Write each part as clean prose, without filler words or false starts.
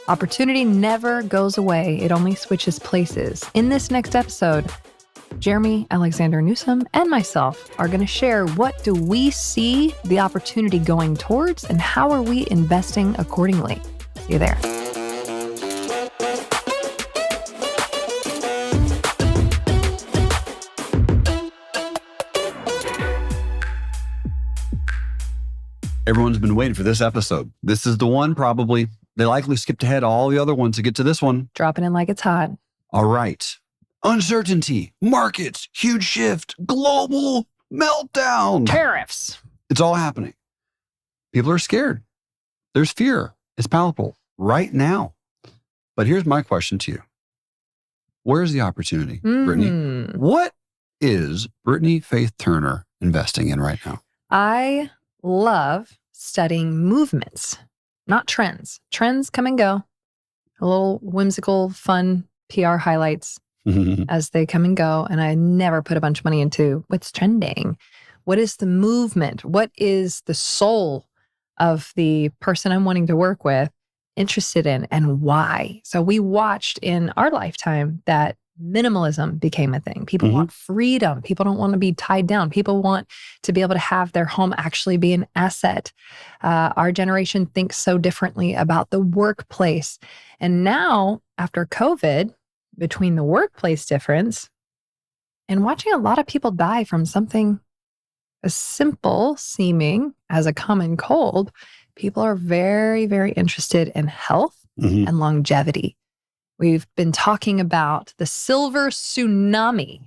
Opportunity never goes away. It only switches places. In this next episode, Jerremy, Alexander Newsome, and myself are going to share what do we see the opportunity going towards and how are we investing accordingly. See you there. Everyone's been waiting for this episode. This is the one probably. They likely skipped ahead all the other ones to get to this one. Dropping in like it's hot. All right. Uncertainty, markets, huge shift, global meltdown. Tariffs. It's all happening. People are scared. There's fear. It's palpable right now. But here's my question to you. Where's the opportunity, Britnie? What is Britnie Faith Turner investing in right now? I love studying movements, not trends. Trends come and go. A little whimsical, fun PR highlights as they come and go. And I never put a bunch of money into what's trending. What is the movement? What is the soul of the person I'm wanting to work with interested in and why? So we watched in our lifetime that minimalism became a thing. People want freedom. People don't want to be tied down. People want to be able to have their home actually be an asset. Our generation thinks so differently about the workplace. And now, after COVID, between the workplace difference and watching a lot of people die from something as simple seeming as a common cold, people are very, very interested in health and longevity. We've been talking about the silver tsunami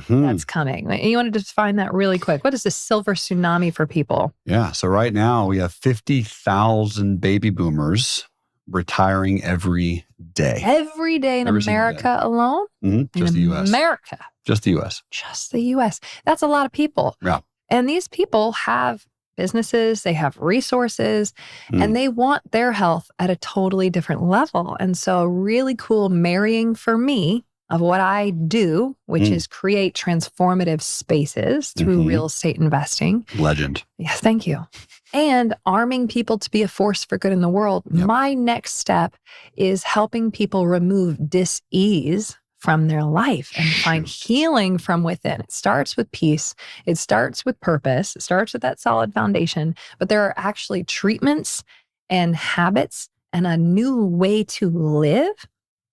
that's coming. You want to define that really quick? What is the silver tsunami for people? Yeah. So right now we have 50,000 baby boomers retiring every day. Every day in America alone? Just the U.S. America. Just the U.S. Just the U.S. That's a lot of people. Yeah. And these people have businesses, they have resources, and they want their health at a totally different level. And so a really cool marrying for me of what I do, which is create transformative spaces through real estate investing. Legend. Yes, thank you. And arming people to be a force for good in the world. Yep. My next step is helping people remove dis-ease from their life and find healing from within. It starts with peace. It starts with purpose. It starts with that solid foundation. But there are actually treatments and habits and a new way to live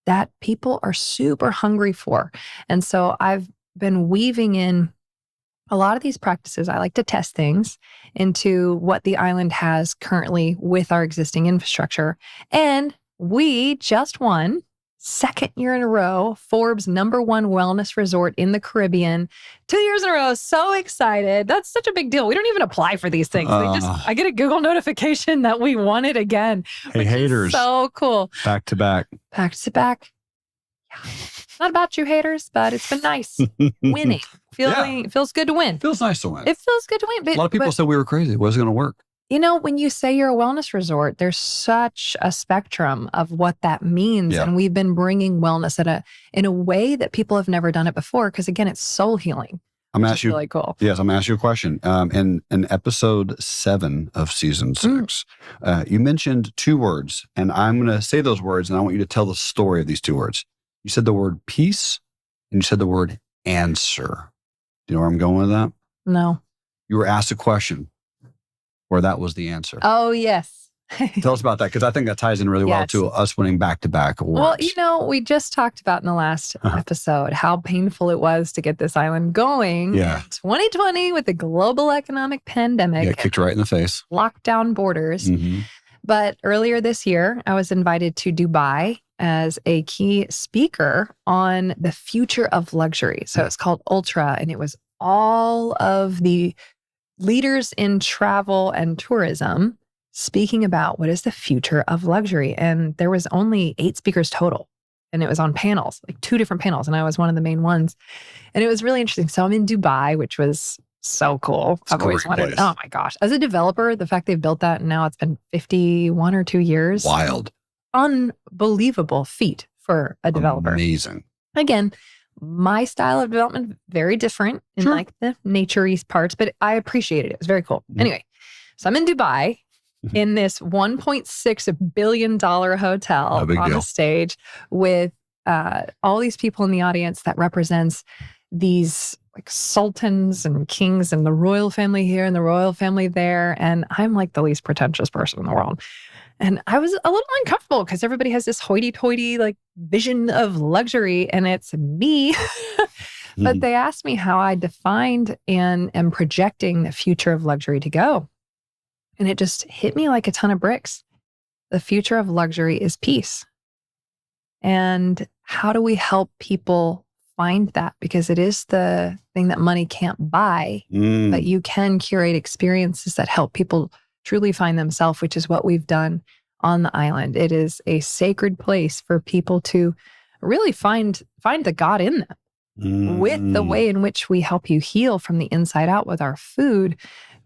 that people are super hungry for. And so I've been weaving in a lot of these practices. I like to test things into what the island has currently with our existing infrastructure. And we just won, second year in a row, Forbes #1 wellness resort in the Caribbean. 2 years in a row. So excited. That's such a big deal. We don't even apply for these things. I get a Google notification that we won it again. Hey, haters. So cool. Back to back. Back to back. Yeah. Not about you haters, but it's been nice. Winning. It feels good to win. Feels nice to win. It feels good to win. But, a lot of people said we were crazy. It wasn't going to work. You know, when you say you're a wellness resort, there's such a spectrum of what that means. Yeah. And we've been bringing wellness in a way that people have never done it before. Because again, it's soul healing. I'm going to ask you, really cool. Yes, I'm going to ask you a question. In episode 7 of season 6, you mentioned 2 words, and I'm going to say those words, and I want you to tell the story of these 2 words. You said the word peace, and you said the word answer. Do you know where I'm going with that? No. You were asked a question where that was the answer. Oh, yes. Tell us about that, because I think that ties in really well to us winning back-to-back awards. Well, you know, we just talked about in the last episode how painful it was to get this island going. Yeah. 2020 with the global economic pandemic. Yeah, kicked right in the face. Lockdown borders. But earlier this year, I was invited to Dubai as a key speaker on the future of luxury. So it's called Ultra, and it was all of the leaders in travel and tourism speaking about what is the future of luxury. And there was only 8 speakers total. And it was on panels, like 2 different panels. And I was one of the main ones. And it was really interesting. So I'm in Dubai, which was so cool. I've always wanted, oh my gosh. As a developer, the fact they've built that and now it's been 51 or 2 years. Wild. Unbelievable feat for a developer. Amazing. Again, my style of development, very different in like the nature-y parts, but I appreciated it. It was very cool. Anyway, so I'm in Dubai in this $1.6 billion hotel No big on deal. the stage with all these people in the audience that represents these like sultans and kings and the royal family here and the royal family there. And I'm like the least pretentious person in the world. And I was a little uncomfortable because everybody has this hoity-toity like vision of luxury and it's me. But they asked me how I defined and am projecting the future of luxury to go. And it just hit me like a ton of bricks. The future of luxury is peace. And how do we help people find that? Because it is the thing that money can't buy, but you can curate experiences that help people truly find themselves, which is what we've done on the island. It is a sacred place for people to really find the God in them with the way in which we help you heal from the inside out with our food,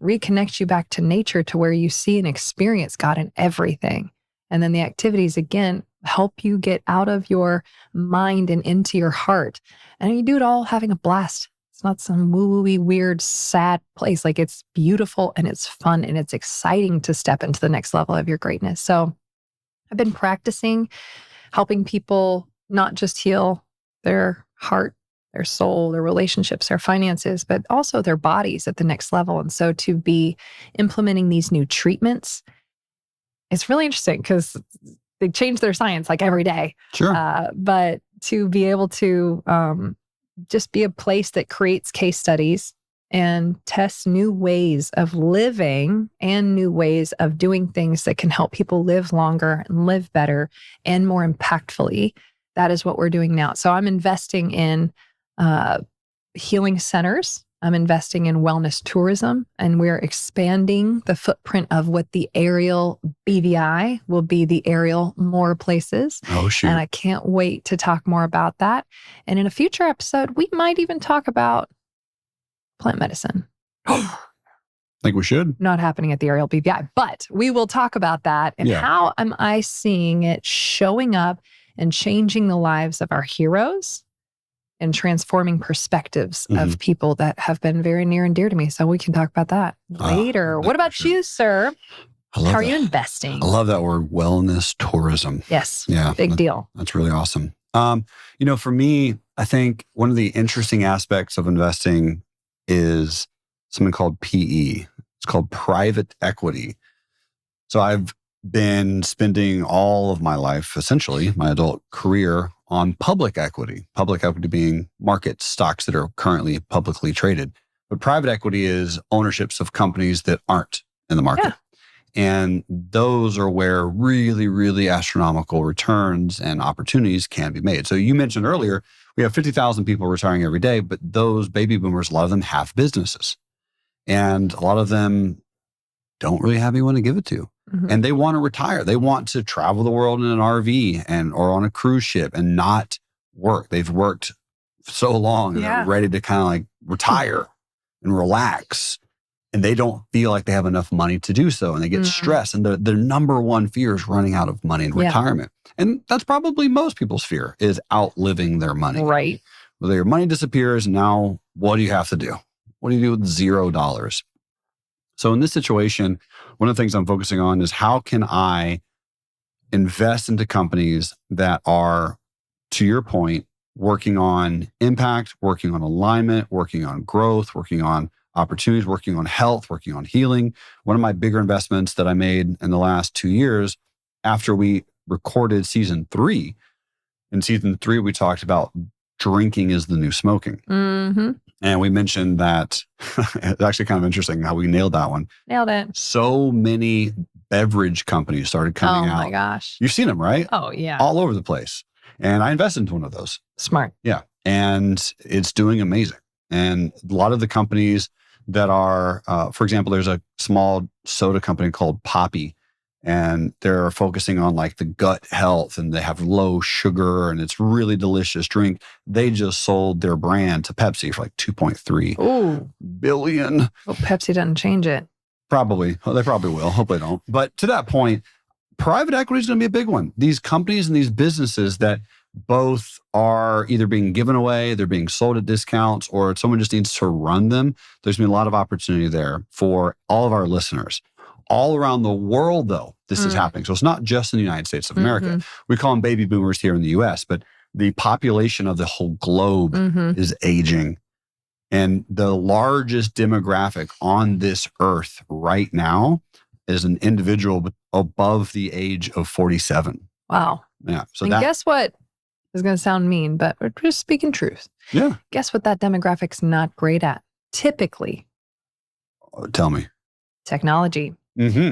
reconnect you back to nature to where you see and experience God in everything. And then the activities, again, help you get out of your mind and into your heart. And you do it all having a blast. It's not some woo-woo-y, weird, sad place. Like it's beautiful and it's fun and it's exciting to step into the next level of your greatness. So I've been practicing helping people not just heal their heart, their soul, their relationships, their finances, but also their bodies at the next level. And so to be implementing these new treatments, it's really interesting because they change their science like every day. Sure. But to be able to just be a place that creates case studies and tests new ways of living and new ways of doing things that can help people live longer and live better and more impactfully. That is what we're doing now. So I'm investing in healing centers. I'm investing in wellness tourism, and we're expanding the footprint of what the aerial BVI will be, the aerial more places. Oh, shoot. And I can't wait to talk more about that. And in a future episode, we might even talk about plant medicine. Think we should. Not happening at the aerial BVI, but we will talk about that and how am I seeing it showing up and changing the lives of our heroes and transforming perspectives of people that have been very near and dear to me. So we can talk about that later. What about you, sir? How are you investing? I love that word, wellness tourism. Yes. Yeah. Big deal. That's really awesome. For me, I think one of the interesting aspects of investing is something called PE. It's called private equity. So I've been spending all of my life, essentially my adult career, on public equity being market stocks that are currently publicly traded. But private equity is ownerships of companies that aren't in the market. Yeah. And those are where really, really astronomical returns and opportunities can be made. So you mentioned earlier, we have 50,000 people retiring every day, but those baby boomers, a lot of them have businesses. And a lot of them don't really have anyone to give it to. And they want to retire. They want to travel the world in an RV or on a cruise ship and not work. They've worked so long and they're ready to kind of like retire and relax. And they don't feel like they have enough money to do so. And they get stressed. And their number one fear is running out of money in retirement. And that's probably most people's fear, is outliving their money. Right. Well, your money disappears. And now what do you have to do? What do you do with $0? So in this situation, one of the things I'm focusing on is how can I invest into companies that are, to your point, working on impact, working on alignment, working on growth, working on opportunities, working on health, working on healing. One of my bigger investments that I made in the last 2 years, after we recorded season 3, in season 3, we talked about drinking is the new smoking. And we mentioned that it's actually kind of interesting how we nailed that one. Nailed it. So many beverage companies started coming out. Oh my gosh. You've seen them, right? Oh yeah. All over the place. And I invested into one of those. Smart. Yeah. And it's doing amazing. And a lot of the companies that are, for example, there's a small soda company called Poppy, and they're focusing on like the gut health, and they have low sugar, and it's really delicious drink. They just sold their brand to Pepsi for like 2.3 billion. Well, Pepsi doesn't change it. Probably. Well, they probably will. Hope they don't. But to that point, private equity is going to be a big one. These companies and these businesses that both are either being given away, they're being sold at discounts, or someone just needs to run them. There's been a lot of opportunity there for all of our listeners. all around the world, though, this is happening. So it's not just in the United States of America. We call them baby boomers here in the US, but the population of the whole globe is aging. And the largest demographic on this earth right now is an individual above the age of 47. Wow. Yeah. So and guess what? This is going to sound mean, but we're just speaking truth. Yeah. Guess what that demographic's not great at? Typically. Tell me. Technology.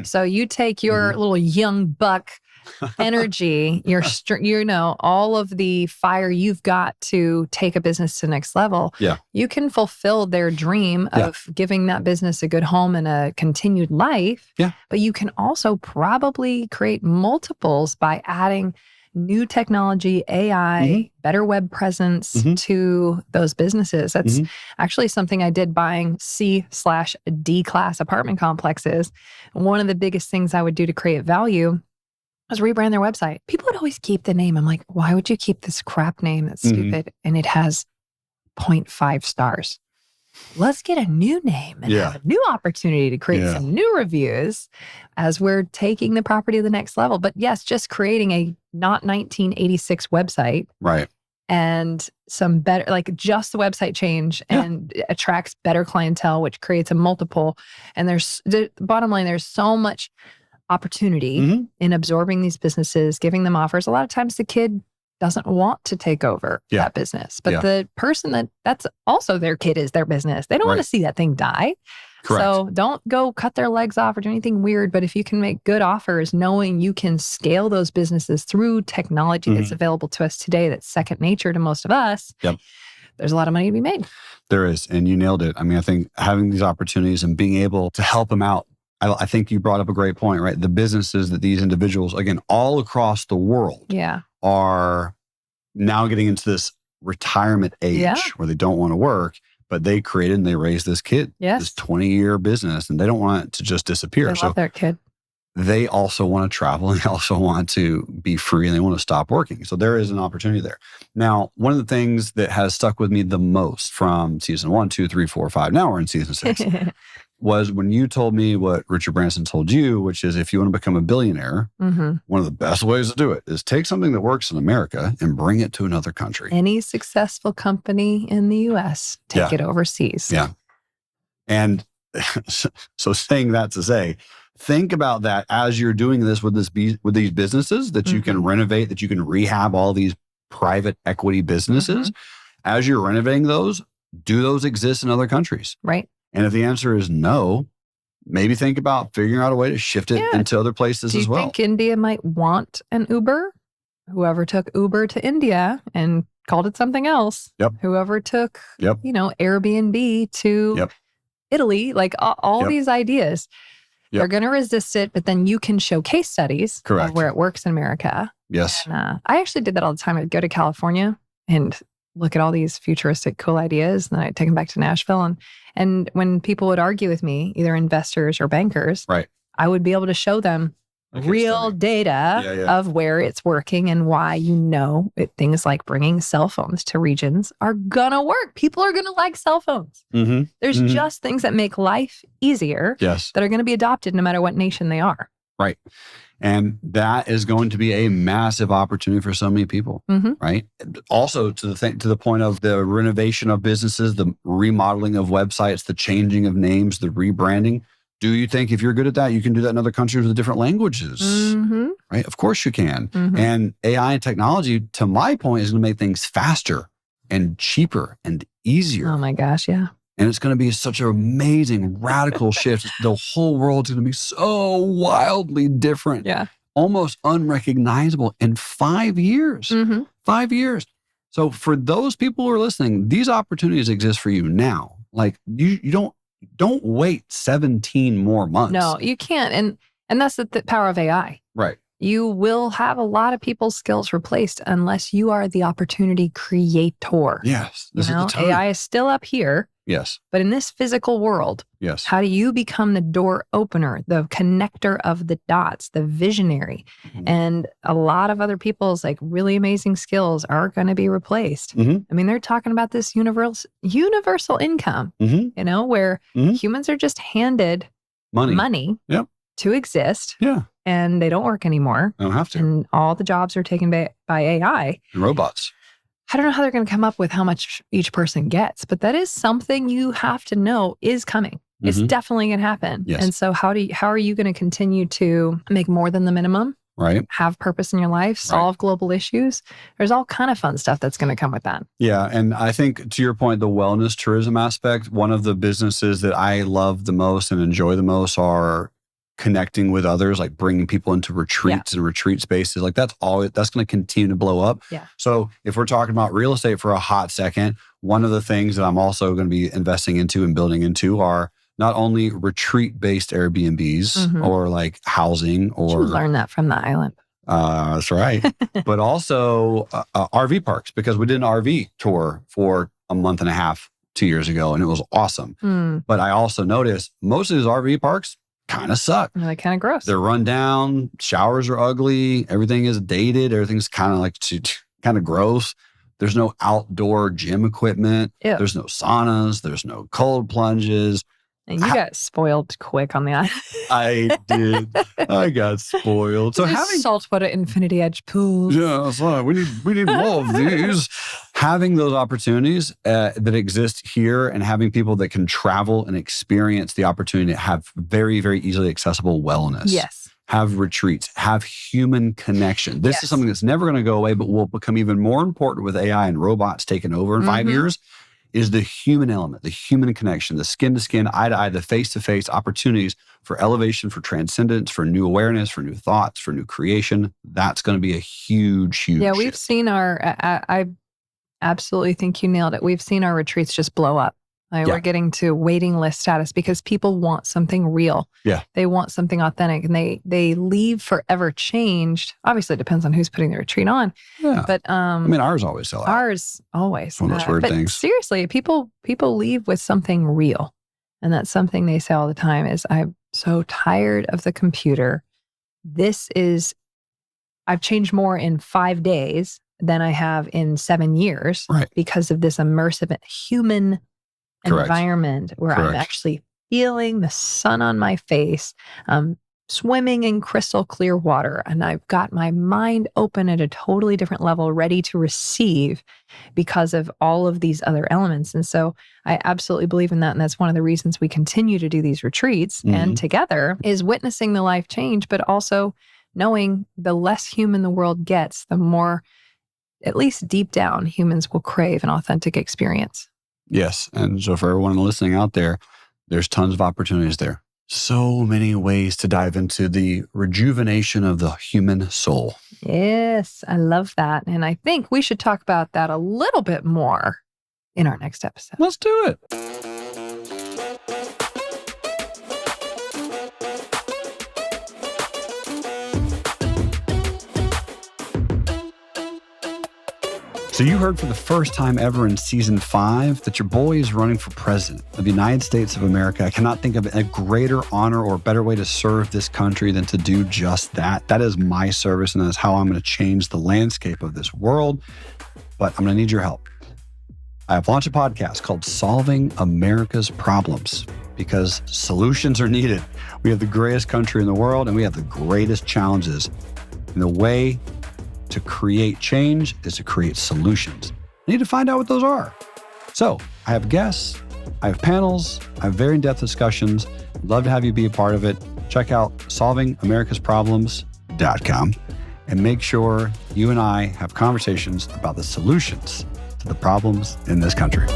So you take your little young buck energy, all of the fire you've got to take a business to the next level. Yeah. You can fulfill their dream of giving that business a good home and a continued life. Yeah. But you can also probably create multiples by adding new technology, AI, better web presence to those businesses. That's actually something I did buying C/D class apartment complexes. One of the biggest things I would do to create value was rebrand their website. People would always keep the name. I'm like, why would you keep this crap name that's stupid? And it has 0.5 stars. Let's get a new name and have a new opportunity to create some new reviews as we're taking the property to the next level. But yes, just creating a not 1986 website. Right. And some better, like just the website change and attracts better clientele, which creates a multiple. And the bottom line, there's so much opportunity in absorbing these businesses, giving them offers. A lot of times the kid doesn't want to take over that business. But the person that's also their kid is their business. They don't want to see that thing die. Correct. So don't go cut their legs off or do anything weird. But if you can make good offers, knowing you can scale those businesses through technology that's available to us today, that's second nature to most of us, there's a lot of money to be made. There is. And you nailed it. I mean, I think having these opportunities and being able to help them out, I think you brought up a great point, right? The businesses that these individuals, again, all across the world are now getting into this retirement age where they don't want to work, but they created and they raised this kid, this 20-year business, and they don't want it to just disappear. They love their kid. They also want to travel and they also want to be free and they want to stop working. So there is an opportunity there. Now, one of the things that has stuck with me the most from season 1, 2, 3, 4, 5, now we're in season 6, was when you told me what Richard Branson told you, which is if you want to become a billionaire, one of the best ways to do it is take something that works in America and bring it to another country. Any successful company in the US, take it overseas. Yeah. And so saying that to say, think about that as you're doing this with these businesses that you can renovate, that you can rehab all these private equity businesses. As you're renovating those, do those exist in other countries? Right. And if the answer is no, maybe think about figuring out a way to shift it into other places as well. Do you think India might want an Uber? Whoever took Uber to India and called it something else. Whoever took, Airbnb to Italy, like all these ideas, they're going to resist it, but then you can show case studies of where it works in America. Yes. And, I actually did that all the time. I'd go to California and look at all these futuristic, cool ideas. And then I'd take them back to Nashville. And when people would argue with me, either investors or bankers, I would be able to show them real data of where it's working and why things like bringing cell phones to regions are going to work. People are going to like cell phones. There's just things that make life easier that are going to be adopted no matter what nation they are. Right. And that is going to be a massive opportunity for so many people, right? Also, to the point of the renovation of businesses, the remodeling of websites, the changing of names, the rebranding. Do you think if you're good at that, you can do that in other countries with different languages? Right? Of course you can. And AI and technology, to my point, is going to make things faster and cheaper and easier. Oh my gosh, yeah. And it's going to be such an amazing, radical shift. The whole world's going to be so wildly different. Yeah. Almost unrecognizable in 5 years. 5 years. So for those people who are listening, these opportunities exist for you now. Like you don't wait 17 more months. No, you can't. And that's the power of AI. Right. You will have a lot of people's skills replaced unless you are the opportunity creator. Yes. This is the time. AI is still up here. Yes. But in this physical world, how do you become the door opener, the connector of the dots, the visionary? And a lot of other people's like really amazing skills are going to be replaced. I mean, they're talking about this universal income, where humans are just handed money to exist. Yeah. And they don't work anymore. They don't have to. And all the jobs are taken by AI. And robots. I don't know how they're going to come up with how much each person gets, but that is something you have to know is coming. It's definitely going to happen. Yes. And so how are you going to continue to make more than the minimum? Right. Have purpose in your life, solve global issues. There's all kind of fun stuff that's going to come with that. Yeah. And I think to your point, the wellness tourism aspect, one of the businesses that I love the most and enjoy the most are connecting with others, like bringing people into retreats and retreat spaces. Like that's going to continue to blow up. Yeah. So if we're talking about real estate for a hot second, one of the things that I'm also going to be investing into and building into are not only retreat-based Airbnbs or like housing or... You learn that from the island. That's right. But also RV parks, because we did an RV tour for a month and a half, 2 years ago, and it was awesome. But I also noticed most of these RV parks kind of suck. They're kind of gross. They're run down. Showers are ugly. Everything is dated. Everything's kind of like kind of gross. There's no outdoor gym equipment. Ew. There's no saunas. There's no cold plunges. And you got spoiled quick on the island. I did. I got spoiled. So having saltwater infinity edge pools. Yeah, so we need more of these. Having those opportunities that exist here and having people that can travel and experience the opportunity to have very, very easily accessible wellness. Yes. Have retreats, have human connection. This is something that's never going to go away, but will become even more important with AI and robots taking over in 5 years. Is the human element, the human connection, the skin to skin, eye to eye, the face to face opportunities for elevation, for transcendence, for new awareness, for new thoughts, for new creation. That's going to be a huge. Yeah, we've seen I absolutely think you nailed it. We've seen our retreats just blow up. We're getting to waiting list status because people want something real. Yeah. They want something authentic, and they leave forever changed. Obviously, it depends on who's putting the retreat on. Yeah. But I mean, ours always sell out. Ours always. One of those weird things. Seriously, people leave with something real. And that's something they say all the time is, I'm so tired of the computer. I've changed more in 5 days than I have in 7 years because of this immersive human environment where I'm actually feeling the sun on my face, swimming in crystal clear water, and I've got my mind open at a totally different level, ready to receive because of all of these other elements. And so I absolutely believe in that. And that's one of the reasons we continue to do these retreats and together is witnessing the life change, but also knowing the less human the world gets, the more, at least deep down, humans will crave an authentic experience. Yes. And so for everyone listening out there, there's tons of opportunities there. So many ways to dive into the rejuvenation of the human soul. Yes, I love that. And I think we should talk about that a little bit more in our next episode. Let's do it. So you heard for the first time ever in season 5 that your boy is running for president of the United States of America. I cannot think of a greater honor or better way to serve this country than to do just that. That is my service, and that is how I'm going to change the landscape of this world. But I'm going to need your help. I have launched a podcast called Solving America's Problems because solutions are needed. We have the greatest country in the world, and we have the greatest challenges. And the way to create change is to create solutions. I need to find out what those are. So I have guests, I have panels, I have very in-depth discussions. I'd love to have you be a part of it. Check out solvingamericasproblems.com and make sure you and I have conversations about the solutions to the problems in this country.